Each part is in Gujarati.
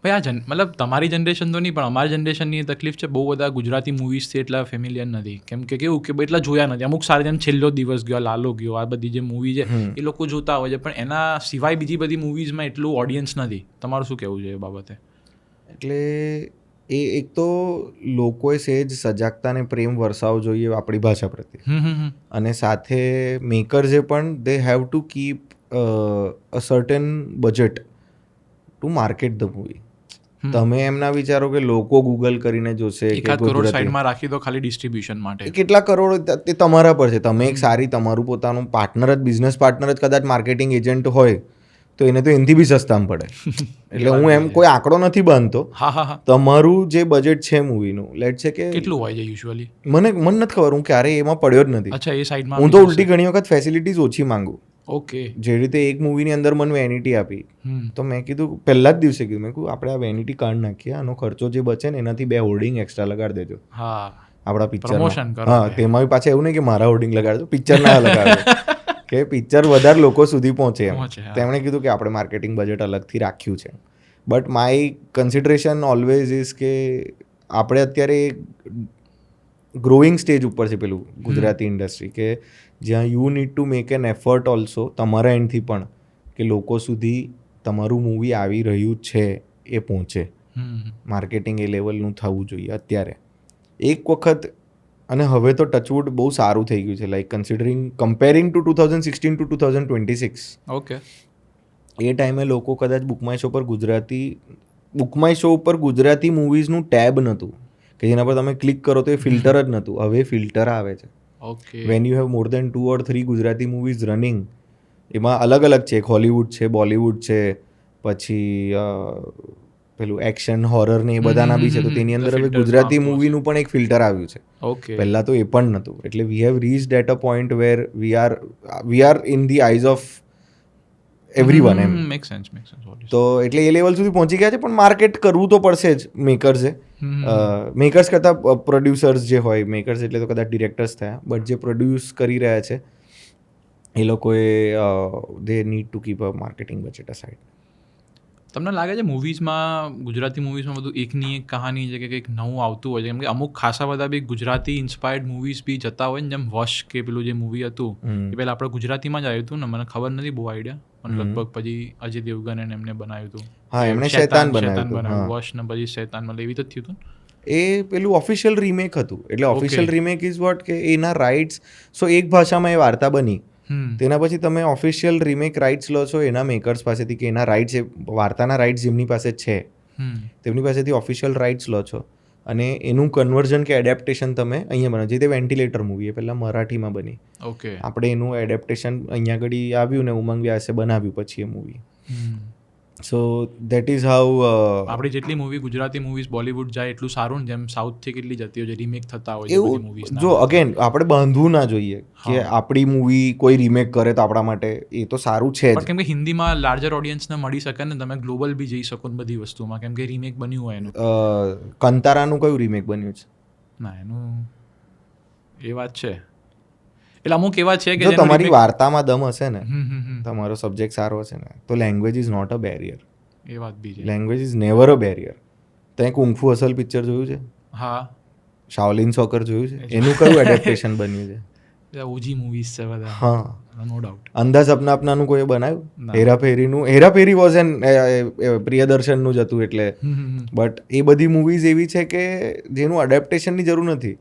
ભાઈ મતલબ તમારી જનરેશન તો નહીં, પણ અમારી જનરેશનની તકલીફ છે, બહુ બધા ગુજરાતી મૂવીઝથી એટલા ફેમિલિયર નથી. કેમ કે કેવું કે એટલા જોયા નથી. અમુક સારી જેમ છેલ્લો દિવસ ગયો, લાલો ગયો, આ બધી જે મૂવી છે એ લોકો જોતા હોય છે, પણ એના સિવાય બીજી બધી મૂવીઝમાં એટલું ઓડિયન્સ નથી. તમારું શું કહેવું છે એ બાબતે? એટલે એક તો લોકોએ સહેજ સજાગતા ને પ્રેમ વરસાવવો જોઈએ આપણી ભાષા પ્રત્યે, અને સાથે મેકર્સે પણ they have to keep a certain budget to market the movie. તમે એમ ના વિચારો કે લોકો ગૂગલ કરીને જોશે કે એકાદ કરોડ સાઈડમાં રાખી દો ખાલી ડિસ્ટ્રીબ્યુશન માટે. કેટલા કરોડ તે તમારા પર છે. તમે એક સારી તમારું પોતાનું પાર્ટનર જ, બિઝનેસ પાર્ટનર જ કદાચ માર્કેટિંગ એજન્ટ હોય તો એને તો એનાથી બી સસ્તામાં પડે. એટલે હું એમ કોઈ આંકડો નથી બાંધતો. તમારું જે બજેટ છે મૂવીનું, લેટ છે કે કેટલું હોય છે યુઝ્યુઅલી? મને નથી ખબર, હું ક્યારેય એમાં પડ્યો જ નથી. અચ્છા, એ સાઈડમાં હું તો ઉલટી ઘણી વખત ફેસિલિટીઝ ઓછી માંગુ. ઓકે. જે રીતે એક મૂવીની અંદર મને વેનિટી આપી, તો મેં કીધું પહેલા જ દિવસે કીધું, મેં કહ્યું આપણે આ વેનિટી કાર્ડ નાખીએ, આનો ખર્ચો જે બચે ને એનાથી 2 હોર્ડિંગ એક્સ્ટ્રા લગાડી દેજો આપણા પિક્ચરમાં. હા, તેમાં પાછા એવું નહીં કે મારા હોર્ડિંગ લગાડજો, પિક્ચર ના લગાડજો, કે પિક્ચર વધારે લોકો સુધી પહોંચે એમ. તેમણે કીધું કે આપણે માર્કેટિંગ બજેટ અલગથી રાખ્યું છે. But my consideration always is કે આપણે અત્યારે ગ્રોઈંગ સ્ટેજ ઉપર છે પેલું ગુજરાતી ઇન્ડસ્ટ્રી, કે જ્યાં you need to make an effort also તમારા એન્ડથી પણ, કે લોકો સુધી તમારું મૂવી આવી રહ્યું છે એ પહોંચે. માર્કેટિંગ એ લેવલનું થવું જોઈએ અત્યારે. એક વખત, અને હવે તો ટચવુડ બહુ સારું થઈ ગયું છે, like comparing to 2016 to 2026. Okay. એ ટાઈમે લોકો કદાચ બુકમાય શો ઉપર ગુજરાતી મૂવીઝનું ટેબ નહોતું કે જેના પર તમે ક્લિક કરો તો એ ફિલ્ટર જ નહોતું. હવે ફિલ્ટર આવે છે. When you have more than 2 or 3 Gujarati movies running, એમાં અલગ અલગ છે, હોલીવુડ છે, બોલિવૂડ છે, પછી પેલું એક્શન હોરર ને એ બધાના બી છે, તો તેની અંદર હવે ગુજરાતી મૂવીનું પણ એક ફિલ્ટર આવ્યું છે. પહેલાં તો એ પણ નહોતું. એટલે we have reached at a point where we are in the eyes of everyone એમ. તો એટલે એ લેવલ સુધી પહોંચી ગયા છે, પણ માર્કેટ કરવું તો પડશે જ મેકર્સે. મેકર્સ કરતાં પ્રોડ્યુસર્સ જે હોય, મેકર્સ એટલે તો કદાચ ડિરેક્ટર્સ થયા, બટ જે પ્રોડ્યુસ કરી રહ્યા છે એ લોકોએ they need to keep a marketing budget a side. તમને લાગે છે મૂવીઝમાં, ગુજરાતી મૂવીઝમાં બધું એકની એક કહાની છે કે કંઈક નવું આવતું હોય છે? કેમ કે અમુક ખાસા બધા બી ગુજરાતી ઇન્સ્પાયર્ડ મૂવીઝ બી જતા હોય ને, જેમ વશ કે પેલું જે મૂવી હતું એ પહેલાં આપણે ગુજરાતીમાં જ આવ્યું હતું ને, મને ખબર નથી બહુ આઈડિયા, પણ લગભગ પછી અજય દેવગન એમને બનાવ્યું હતું. હા, એમણે શૈતાન બનાવ્યું. વશ ને પછી શૈતાન, મતલબ એવી તો થયું હતું. એ પેલું ઓફિશિયલ રીમેક હતું. એટલે ઓફિશિયલ રીમેક ઇઝ વોટ, કે એના રાઇટ્સ, સો એક ભાષામાં એ વાર્તા બની, તેના પછી તમે ઓફિશિયલ રીમેક રાઇટ્સ લો છો એના મેકર્સ પાસેથી, કે એના રાઇટ્સ, વાર્તાના રાઇટ્સ જેમની પાસે છે તેમની પાસેથી ઓફિશિયલ રાઇટ્સ લો છો, અને એનું કન્વર્ઝન કે એડેપ્ટેશન તમે અહીંયા બનાવો. જે તે વેન્ટિલેટર મૂવી એ પહેલાં મરાઠીમાં બની, આપણે એનું એડેપ્ટેશન અહીંયા આગળ આવ્યું ને ઉમંગ વ્યાસે બનાવ્યું પછી એ movie. So that is how આપણી જેટલી મૂવી ગુજરાતી મૂવીઝ બોલિવૂડ જાય એટલું સારું ને, જેમ સાઉથથી કેટલી જતી હોય છે રીમેક થતા હોય છે મૂવીઝ. જો અગેન આપણે બાંધવું ના જોઈએ કે આપણી મૂવી કોઈ રીમેક કરે તો આપણા માટે એ તો સારું છે જ, કેમ કે હિન્દીમાં લાર્જર ઓડિયન્સને મળી શકે ને, તમે ગ્લોબલ બી જઈ શકો ને બધી વસ્તુમાં, કેમ કે રીમેક બન્યું હોય એનું. કંતારાનું કયું રીમેક બન્યું છે? ના, એનું એ વાત છે. એટલે અમુક એવા છે કે જો તમારી વાર્તામાં દમ હશે ને, તમારો સબ્જેક્ટ સારો હશે ને, તો language is not a barrier. એ વાત બી છે. Language is never a barrier. તે કુંગ ફુ અસલ પિક્ચર જોયું છે? હા. શાઓલિન સોકર જોયું છે? એનું કયું એડેપ્ટેશન બન્યું છે? ઓજી મૂવીઝ છે બધા. હા, નો ડાઉટ. અંદાજ અપના અપનાનું કોઈ બનાવ્યું? હેરાફેરીનું, હેરાફેરી વોઝ એન પ્રિયદર્શનનું જ હતું એટલે. બટ એ બધી મૂવીઝ એવી છે કે જેનું એડેપ્ટેશનની જરૂર નથી.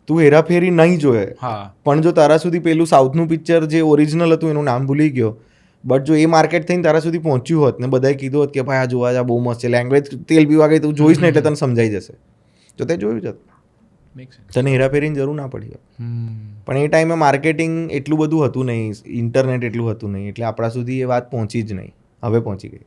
તું હેરાફેરી નહીં જોયે, પણ જો તારા સુધી પેલું સાઉથનું પિક્ચર જે ઓરિજિનલ હતું એનું નામ ભૂલી ગયો, બટ જો એ માર્કેટ થઈને તારા સુધી પહોંચ્યું હોત ને બધાએ કીધું હોત કે ભાઈ આ જોવા જા, બહુ મસ્ત છે, લેંગ્વેજ તેલ પીવા ગઈ તું જોઈશ ને એટલે તને સમજાઈ જશે, તો તે જોયું જ તને હેરાફેરીની જરૂર ના પડી હોત. પણ એ ટાઈમે માર્કેટિંગ એટલું બધું હતું નહીં, ઇન્ટરનેટ એટલું હતું નહીં, એટલે આપણા સુધી એ વાત પહોંચી જ નહીં. હવે પહોંચી ગઈ.